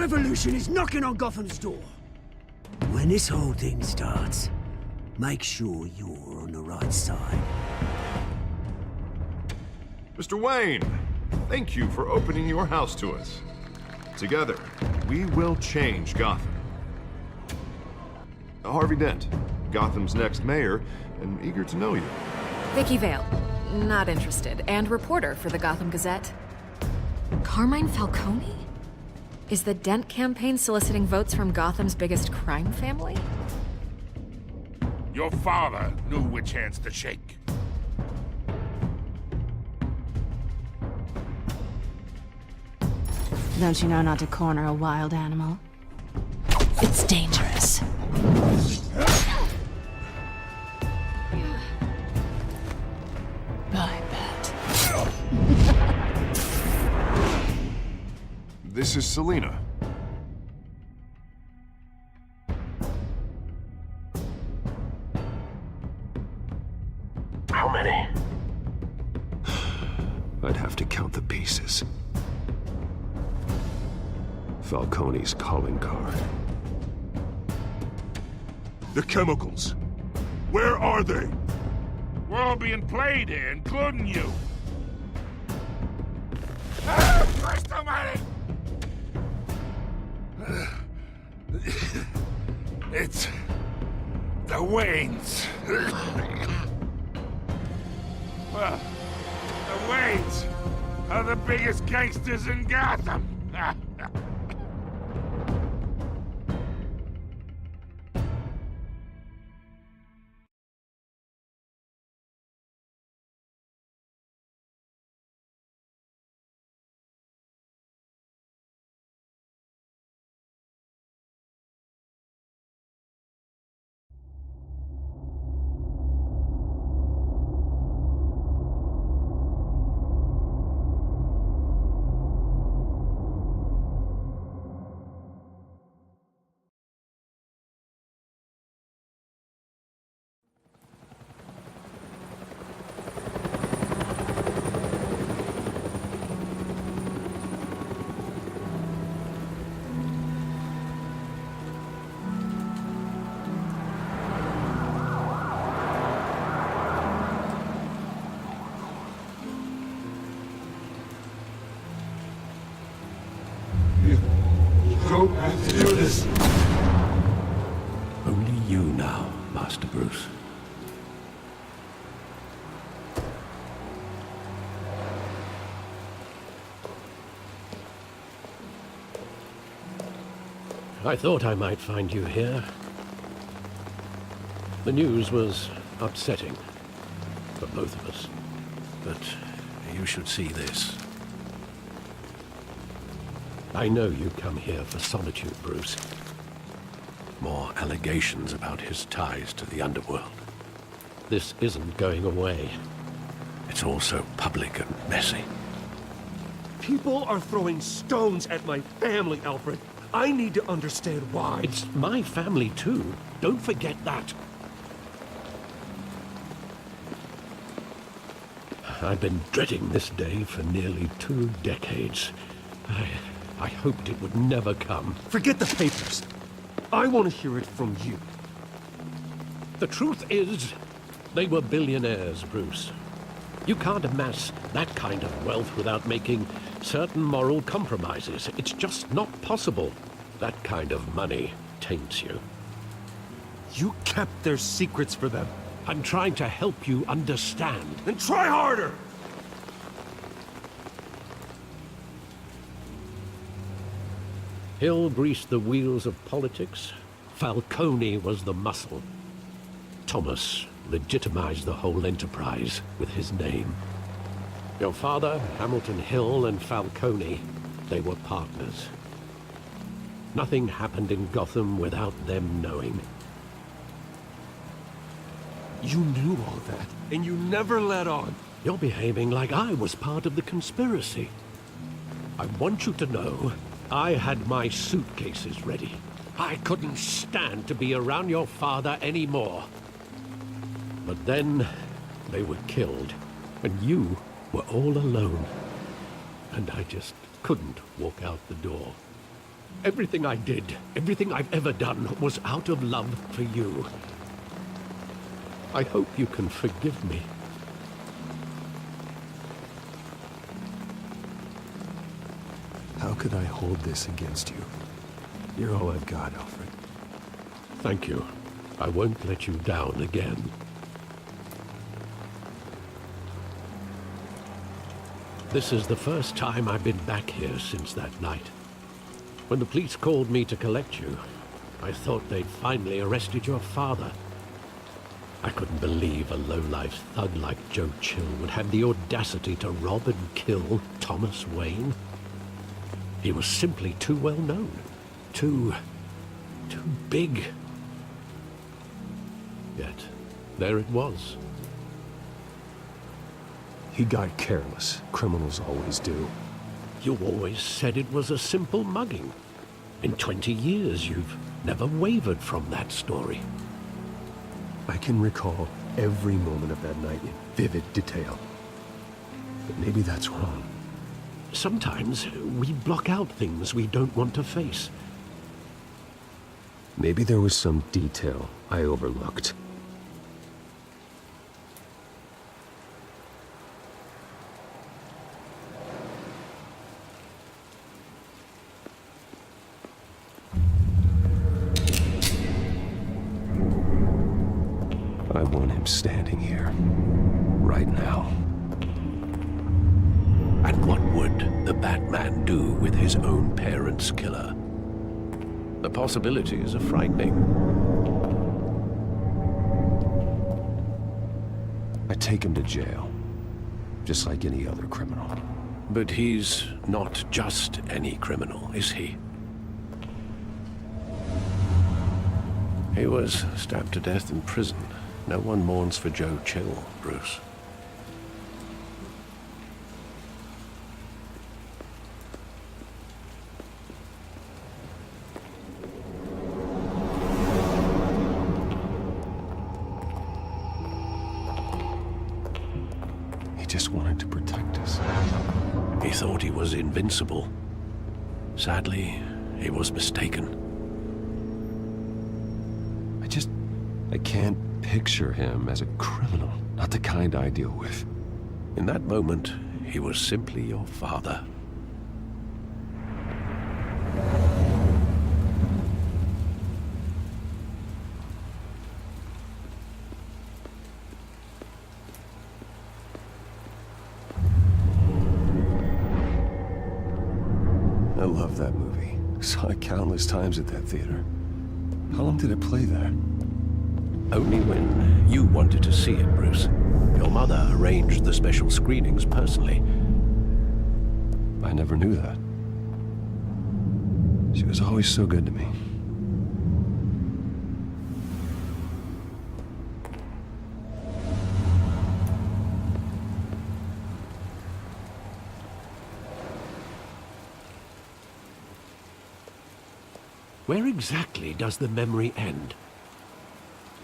revolution is knocking on Gotham's door. When this whole thing starts, make sure you're on the right side. Mr. Wayne, thank you for opening your house to us. Together, we will change Gotham. Harvey Dent, Gotham's next mayor, and eager to know you. Vicky Vale, not interested, and reporter for the Gotham Gazette. Carmine Falcone? Is the Dent campaign soliciting votes from Gotham's biggest crime family? Your father knew which hands to shake. Don't you know not to corner a wild animal? It's dangerous. I bet. This is Selina. How many? I'd have to count the pieces. Falcone's calling card. The chemicals. Where are they? We're all being played here, including you. Ah, Christ almighty! It's the Waynes. Well, the Waynes are the biggest gangsters in Gotham. Don't have to do this. Only you now, Master Bruce. I thought I might find you here. The news was upsetting for both of us. But you should see this. I know you come here for solitude, Bruce. More allegations about his ties to the underworld. This isn't going away. It's all so public and messy. People are throwing stones at my family, Alfred. I need to understand why. It's my family, too. Don't forget that. I've been dreading this day for nearly 2 decades. I hoped it would never come. Forget the papers. I want to hear it from you. The truth is, they were billionaires, Bruce. You can't amass that kind of wealth without making certain moral compromises. It's just not possible. That kind of money taints you. You kept their secrets for them. I'm trying to help you understand. Then try harder! Hill greased the wheels of politics. Falcone was the muscle. Thomas legitimized the whole enterprise with his name. Your father, Hamilton Hill, and Falcone, they were partners. Nothing happened in Gotham without them knowing. You knew all that, and you never let on. You're behaving like I was part of the conspiracy. I want you to know I had my suitcases ready. I couldn't stand to be around your father anymore. But then they were killed, and you were all alone. And I just couldn't walk out the door. Everything I did, everything I've ever done, was out of love for you. I hope you can forgive me. How could I hold this against you? You're all I've got, Alfred. Thank you. I won't let you down again. This is the first time I've been back here since that night. When the police called me to collect you, I thought they'd finally arrested your father. I couldn't believe a low-life thug like Joe Chill would have the audacity to rob and kill Thomas Wayne. He was simply too well known. Too big. Yet, there it was. He got careless. Criminals always do. You always said it was a simple mugging. In 20 years, you've never wavered from that story. I can recall every moment of that night in vivid detail. But maybe that's wrong. Sometimes we block out things we don't want to face. Maybe there was some detail I overlooked. I want him standing here, right now. And what would the Batman do with his own parents' killer? The possibilities are frightening. I take him to jail, just like any other criminal. But he's not just any criminal, is he? He was stabbed to death in prison. No one mourns for Joe Chill, Bruce. He just wanted to protect us. He thought he was invincible. Sadly, he was mistaken. I can't picture him as a criminal, not the kind I deal with. In that moment, he was simply your father. I love that movie. Saw it countless times at that theater. How long did it play there? Only when you wanted to see it, Bruce. Your mother arranged the special screenings personally. I never knew that. She was always so good to me. Where exactly does the memory end?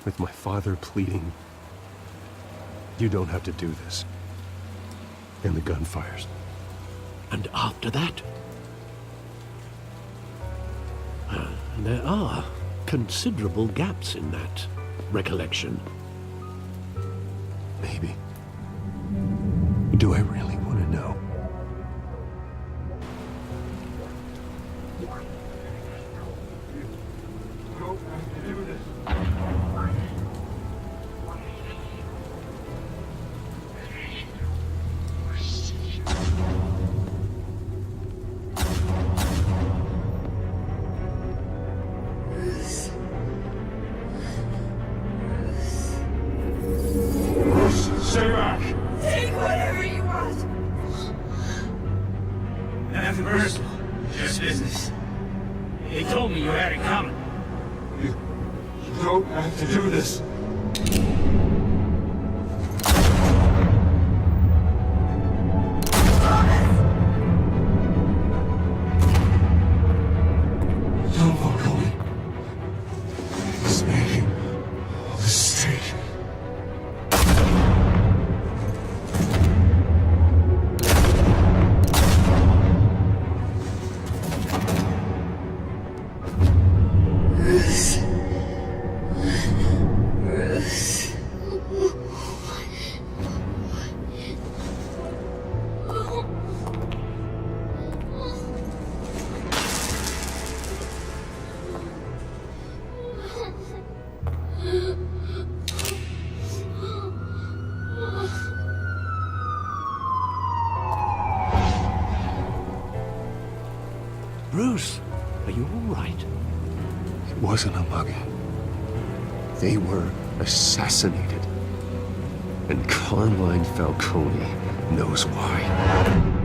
With my father pleading, "You don't have to do this." And the gun fires. And after that? There are considerable gaps in that recollection. Maybe. Do I really want to know? Stay back! Take whatever you want! Nothing personal, just business. He told me you had it coming. You don't have to do this. Don't walk away. It's making a mistake. Bruce, are you all right? It wasn't a mugging. They were assassinated. And Carmine Falcone knows why.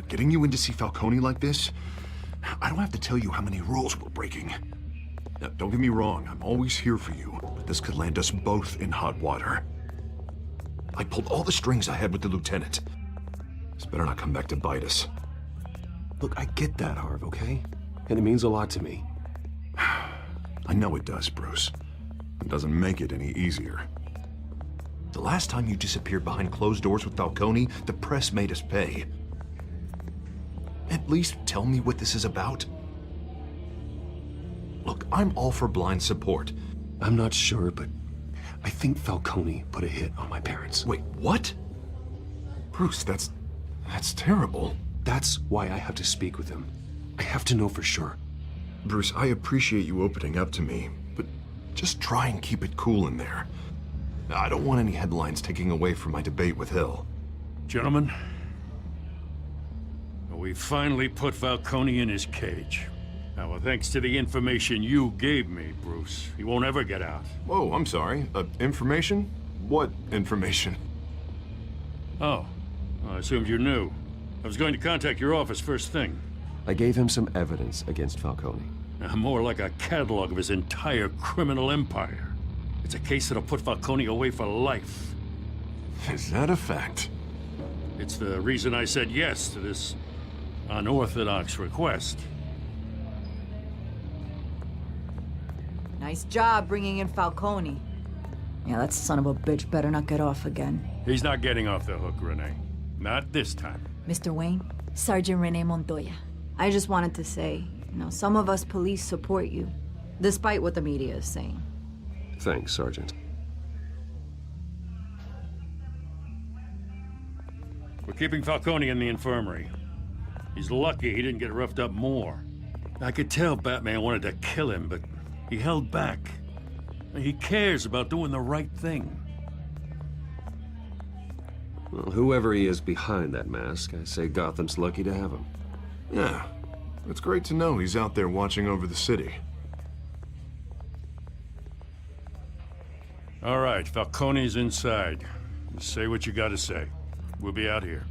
Getting you in to see Falcone like this, I don't have to tell you how many rules we're breaking. Now, don't get me wrong, I'm always here for you, but this could land us both in hot water. I pulled all the strings I had with the lieutenant. This better not come back to bite us. Look, I get that, Harv, okay? And it means a lot to me. I know it does, Bruce. It doesn't make it any easier. The last time you disappeared behind closed doors with Falcone, the press made us pay. At least tell me what this is about. Look, I'm all for blind support. I'm not sure, but I think Falcone put a hit on my parents. Wait, what? Bruce, that's terrible. That's why I have to speak with him. I have to know for sure. Bruce, I appreciate you opening up to me, but just try and keep it cool in there. I don't want any headlines taking away from my debate with Hill. Gentlemen, we finally put Falcone in his cage. Now, thanks to the information you gave me, Bruce, he won't ever get out. Whoa, I'm sorry. Information? What information? Oh, I assumed you knew. I was going to contact your office first thing. I gave him some evidence against Falcone. More like a catalog of his entire criminal empire. It's a case that'll put Falcone away for life. Is that a fact? It's the reason I said yes to this unorthodox request. Nice job bringing in Falcone. Yeah, that son of a bitch better not get off again. He's not getting off the hook, Renee. Not this time. Mr. Wayne, Sergeant Renee Montoya. I just wanted to say, some of us police support you, despite what the media is saying. Thanks, Sergeant. We're keeping Falcone in the infirmary. He's lucky he didn't get roughed up more. I could tell Batman wanted to kill him, but he held back. He cares about doing the right thing. Well, whoever he is behind that mask, I say Gotham's lucky to have him. Yeah, it's great to know he's out there watching over the city. All right, Falcone's inside. Say what you gotta say. We'll be out here.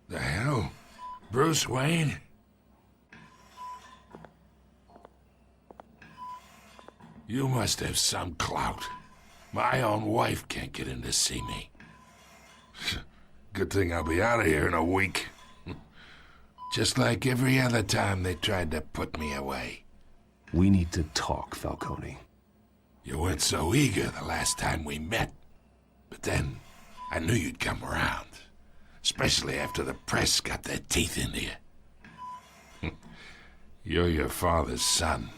The hell? Bruce Wayne? You must have some clout. My own wife can't get in to see me. Good thing I'll be out of here in a week. Just like every other time they tried to put me away. We need to talk, Falcone. You weren't so eager the last time we met. But then, I knew you'd come around. Especially after the press got their teeth into you. You're your father's son.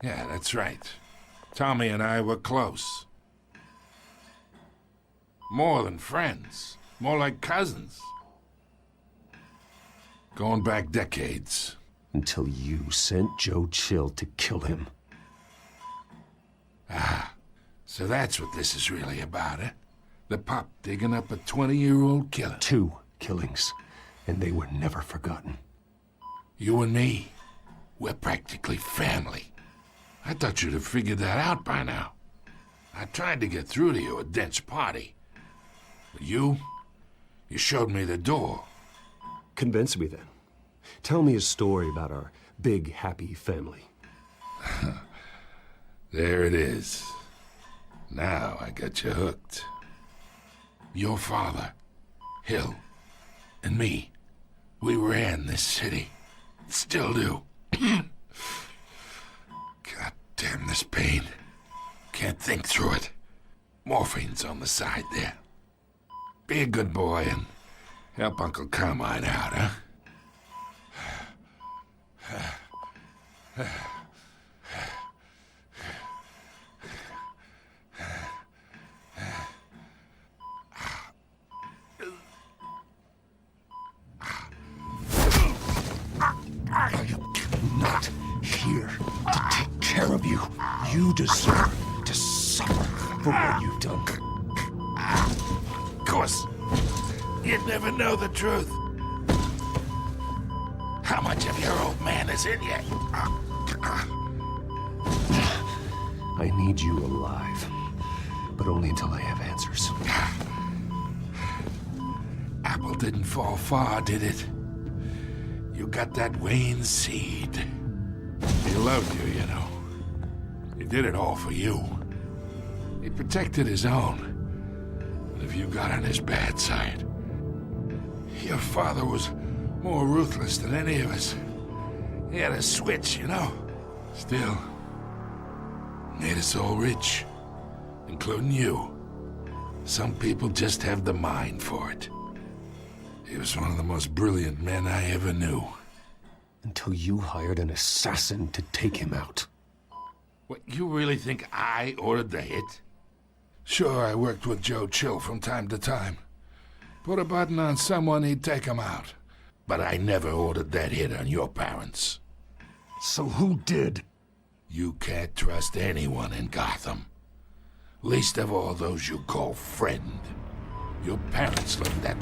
Yeah, that's right. Tommy and I were close. More than friends. More like cousins. Going back decades. Until you sent Joe Chill to kill him. Ah, so that's what this is really about, eh? The pup digging up a 20-year-old killer. 2 killings, and they were never forgotten. You and me, We're practically family. I thought you'd have figured that out by now. I tried to get through to you at Dent's party. But you showed me the door. Convince me then. Tell me a story about our big, happy family. There it is. Now I got you hooked. Your father, Hill, and me, we ran this city. Still do. God damn this pain. Can't think through it. Morphine's on the side there. Be a good boy and help Uncle Carmine out, huh? I am not here to take care of you. You deserve to suffer for what you've done. Of course, you'd never know the truth. How much of your old man is in you? I need you alive, but only until I have answers. Apple didn't fall far, did it? You got that Wayne seed. He loved you, you know. He did it all for you. He protected his own. And if you got on his bad side, your father was more ruthless than any of us. He had a switch, you know. Still, made us all rich, including you. Some people just have the mind for it. He was one of the most brilliant men I ever knew. Until you hired an assassin to take him out. What, you really think I ordered the hit? Sure, I worked with Joe Chill from time to time. Put a button on someone, he'd take him out. But I never ordered that hit on your parents. So who did? You can't trust anyone in Gotham. Least of all those you call friend. Your parents learned that.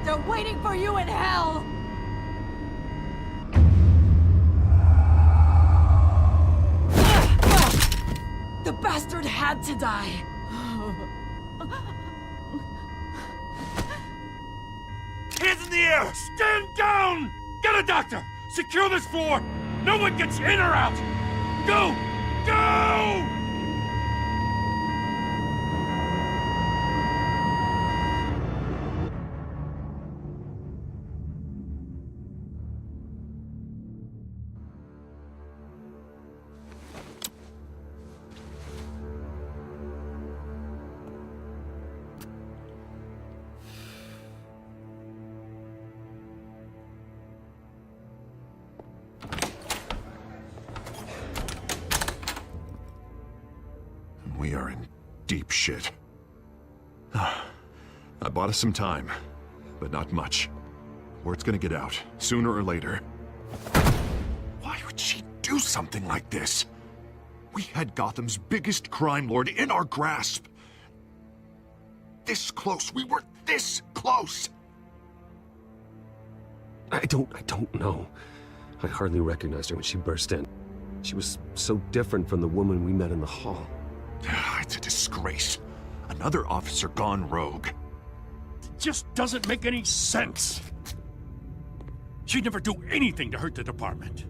They're waiting for you in hell! The bastard had to die. Hands in the air! Stand down! Get a doctor! Secure this floor! No one gets in or out! Go! Go! We are in deep shit. I bought us some time, but not much. Word's gonna get out, sooner or later. Why would she do something like this? We had Gotham's biggest crime lord in our grasp. This close, we were this close! I don't know. I hardly recognized her when she burst in. She was so different from the woman we met in the hall. It's a disgrace. Another officer gone rogue. It just doesn't make any sense. She'd never do anything to hurt the department.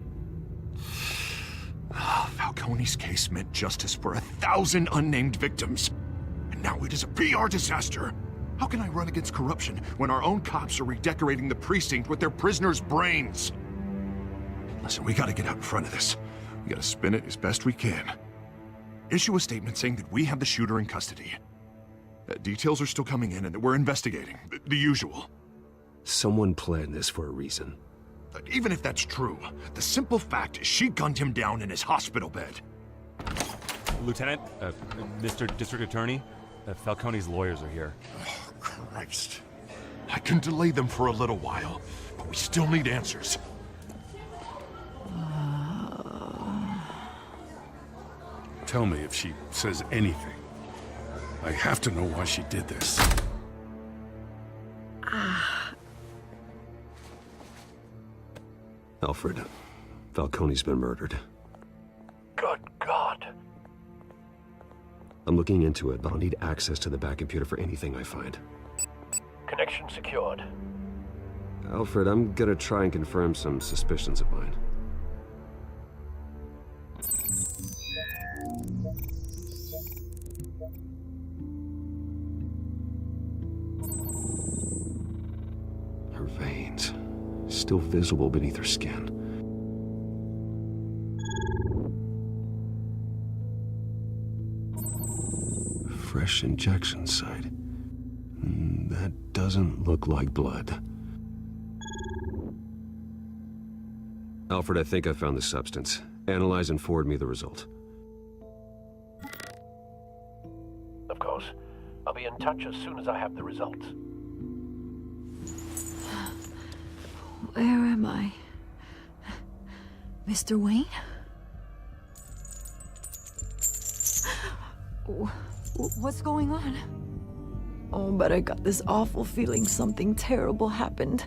Falcone's case meant justice for 1,000 unnamed victims. And now it is a PR disaster. How can I run against corruption when our own cops are redecorating the precinct with their prisoners' brains? Listen, we gotta get out in front of this. We gotta spin it as best we can. Issue a statement saying that we have the shooter in custody. Details are still coming in and that we're investigating. The usual. Someone planned this for a reason. Even if that's true, the simple fact is she gunned him down in his hospital bed. Lieutenant, Mr. District Attorney, Falcone's lawyers are here. Oh, Christ. I can delay them for a little while, but we still need answers. Tell me if she says anything. I have to know why she did this. Alfred, Falcone's been murdered. Good God. I'm looking into it, but I'll need access to the back computer for anything I find. Connection secured. Alfred, I'm gonna try and confirm some suspicions of mine. Her veins, still visible beneath her skin. Fresh injection site. That doesn't look like blood. Alfred, I think I found the substance. Analyze and forward me the result. Of course. I'll be in touch as soon as I have the results. Where am I? Mr. Wayne? What's going on? Oh, but I got this awful feeling something terrible happened.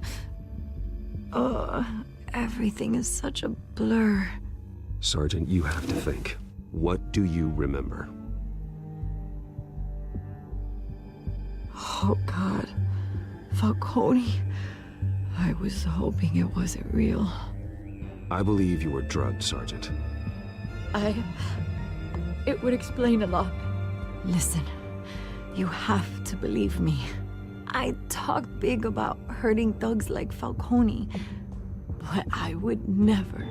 Everything is such a blur. Sergeant, you have to think. What do you remember? Oh, God. Falcone. I was hoping it wasn't real. I believe you were drugged, Sergeant. It would explain a lot. Listen, you have to believe me. I talk big about hurting thugs like Falcone, but I would never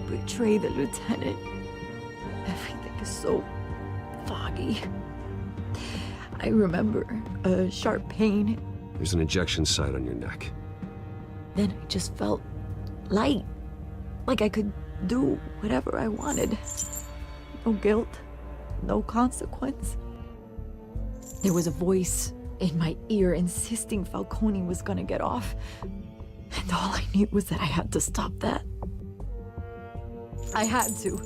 betray the lieutenant. Everything is so foggy. I remember a sharp pain. There's an injection site on your neck. Then I just felt light, like I could do whatever I wanted. No guilt, no consequence. There was a voice in my ear insisting Falcone was gonna get off. And all I knew was that I had to stop that. I had to,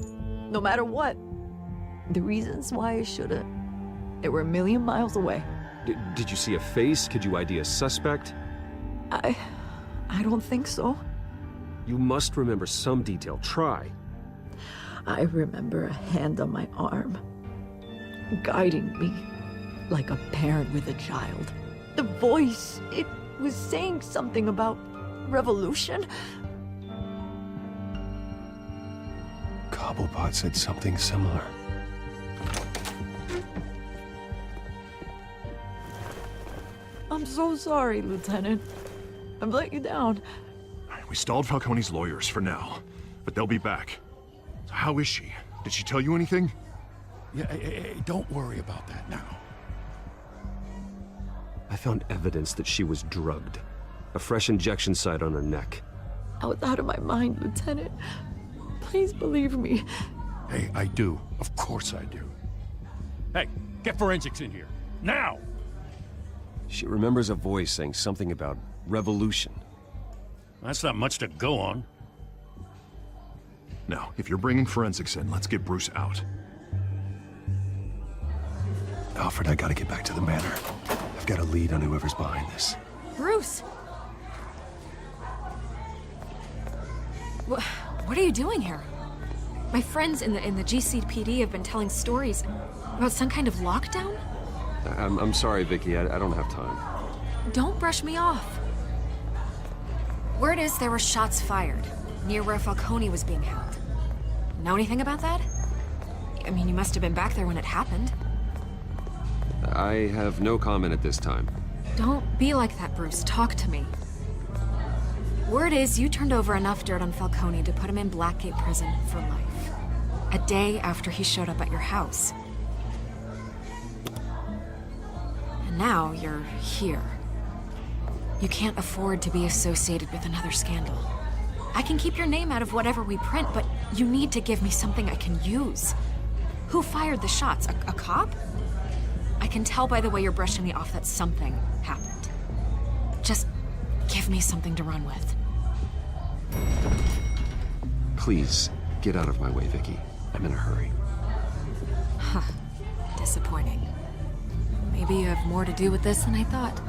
no matter what. The reasons why I shouldn't, they were a million miles away. Did you see a face? Could you ID a suspect? I don't think so. You must remember some detail. Try. I remember a hand on my arm, guiding me like a parent with a child. The voice, it was saying something about revolution. Cobblepot said something similar. I'm so sorry, Lieutenant. I've let you down. We stalled Falcone's lawyers for now, but they'll be back. So how is she? Did she tell you anything? Yeah, hey, don't worry about that now. I found evidence that she was drugged. A fresh injection site on her neck. I was out of my mind, Lieutenant. Please believe me. Hey, I do. Of course I do. Hey, get forensics in here. Now! She remembers a voice saying something about revolution. That's not much to go on. Now, if you're bringing forensics in, let's get Bruce out. Alfred, I gotta get back to the manor. I've got a lead on whoever's behind this. Bruce! What are you doing here? My friends in the GCPD have been telling stories about some kind of lockdown? I'm sorry, Vicky. I don't have time. Don't brush me off. Word is there were shots fired near where Falcone was being held. Know anything about that? I mean, you must have been back there when it happened. I have no comment at this time. Don't be like that, Bruce. Talk to me. Word is you turned over enough dirt on Falcone to put him in Blackgate Prison for life. A day after he showed up at your house. And now you're here. You can't afford to be associated with another scandal. I can keep your name out of whatever we print, but you need to give me something I can use. Who fired the shots? A cop? I can tell by the way you're brushing me off that something happened. Just give me something to run with. Please, get out of my way, Vicky. I'm in a hurry. Huh. Disappointing. Maybe you have more to do with this than I thought.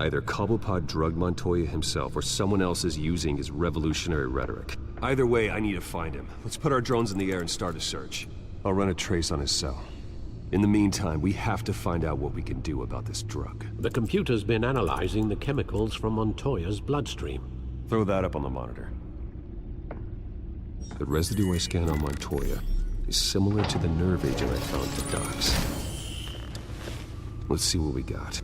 Either Cobblepot drugged Montoya himself, or someone else is using his revolutionary rhetoric. Either way, I need to find him. Let's put our drones in the air and start a search. I'll run a trace on his cell. In the meantime, we have to find out what we can do about this drug. The computer's been analyzing the chemicals from Montoya's bloodstream. Throw that up on the monitor. The residue I scanned on Montoya is similar to the nerve agent I found at the docks. Let's see what we got.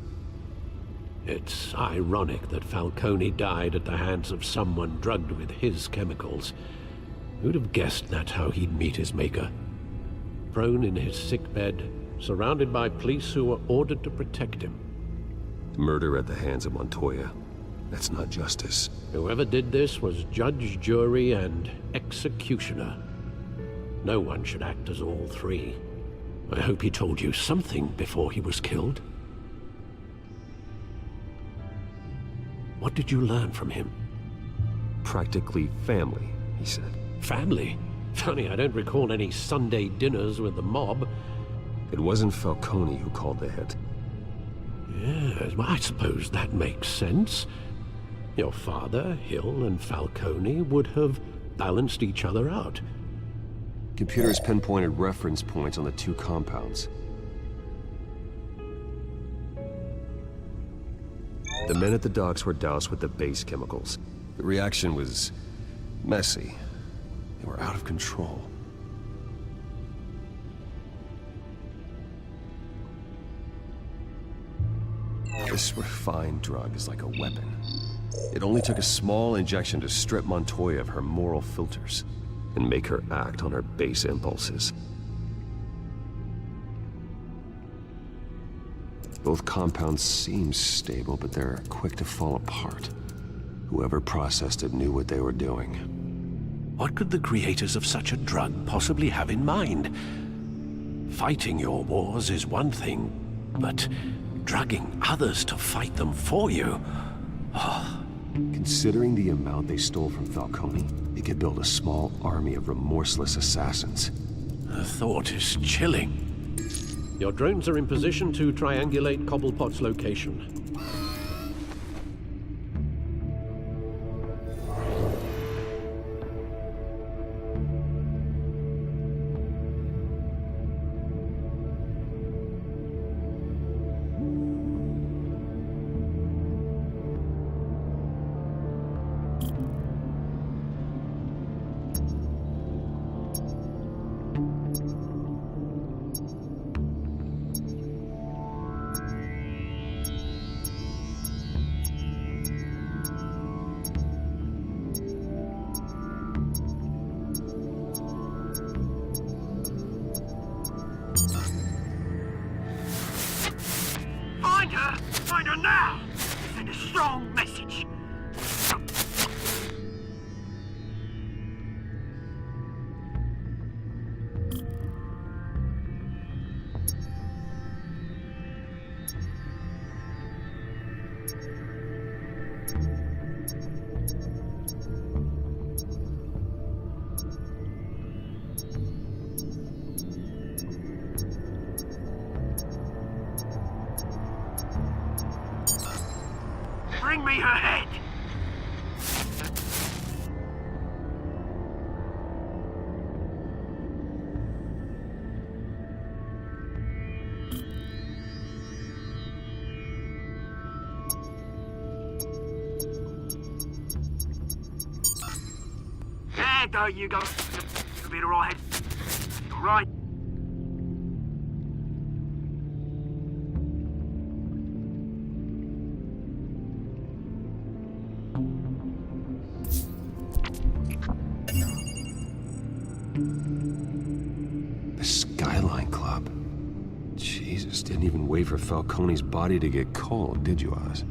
It's ironic that Falcone died at the hands of someone drugged with his chemicals. Who'd have guessed that's how he'd meet his maker? Prone in his sickbed, surrounded by police who were ordered to protect him. Murder at the hands of Montoya. That's not justice. Whoever did this was judge, jury, and executioner. No one should act as all three. I hope he told you something before he was killed. What did you learn from him? Practically family, he said. Family? Funny, I don't recall any Sunday dinners with the mob. It wasn't Falcone who called the hit. Yes, well, I suppose that makes sense. Your father, Hill, and Falcone would have balanced each other out. Computers pinpointed reference points on the two compounds. The men at the docks were doused with the base chemicals. The reaction was messy. They were out of control. This refined drug is like a weapon. It only took a small injection to strip Montoya of her moral filters and make her act on her base impulses. Both compounds seem stable, but they're quick to fall apart. Whoever processed it knew what they were doing. What could the creators of such a drug possibly have in mind? Fighting your wars is one thing, but drugging others to fight them for you? Oh. Considering the amount they stole from Falcone, they could build a small army of remorseless assassins. The thought is chilling. Your drones are in position to triangulate Cobblepot's location. Find her now! Send a strong message. Bring me her head! There you go. You'll be alright. Alright. The Skyline Club. Jesus, didn't even wait for Falcone's body to get cold, did you, Oz?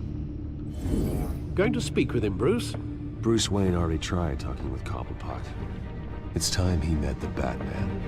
Going to speak with him, Bruce? Bruce Wayne already tried talking with Cobblepot. It's time he met the Batman.